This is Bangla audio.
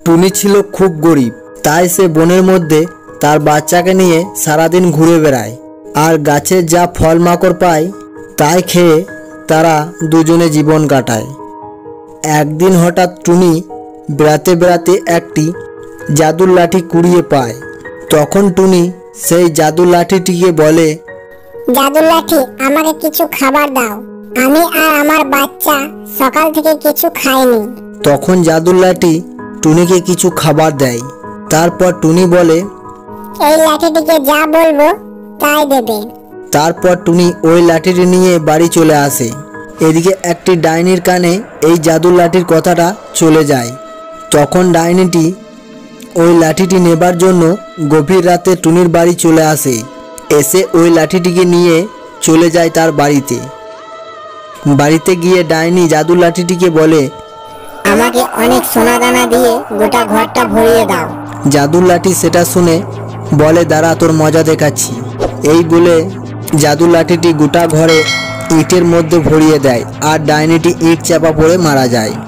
টুনি ছিল খুব গরিব, তাই সে বনের মধ্যে তার বাচ্চাকে নিয়ে সারাদিন ঘুরে বেড়ায় আর গাছে যা ফল মাকড় পায় তাই খেয়ে তারা দুজনে জীবন কাটায়। একদিন হঠাৎ টুনি বেড়াতে বেড়াতে একটি জাদুর লাঠি কুড়িয়ে পায়। তখন টুনি সেই জাদুর লাঠিটিকে বলে, জাদুর লাঠি, আমাকে কিছু খাবার দাও, আমি আর আমার বাচ্চা সকাল থেকে কিছু খাইনি। তখন জাদুর লাঠি টুনিকে কিছু খাবার দেয়। তারপর টুনি বলে, এই লাঠিটিকে যা বলবো তাই দেবে। তারপর টুনি ওই লাঠিটি নিয়ে বাড়ি চলে আসে। এদিকে একটি ডাইনির কানে এই জাদুর লাঠির কথাটা চলে যায়। তখন ডাইনিটি ওই লাঠিটি নেবার জন্য গভীর রাতে টুনির বাড়ি চলে আসে। এসে ওই লাঠিটিকে নিয়ে চলে যায় তার বাড়িতে। বাড়িতে গিয়ে ডাইনি জাদুর লাঠিটিকে বলে, আমাকে অনেক সোনা দানা দিয়ে গোটা ঘরটা ভরিয়ে দাও। জাদুর লাঠি সেটা শুনে বলে, দাঁড়া তোর মজা দেখাচ্ছি। এই বলে জাদুর লাঠিটি গোটা ঘরে ইটের মধ্যে ভরিয়ে দেয় আর ডাইনিটি ইট চাপা পড়ে মারা যায়।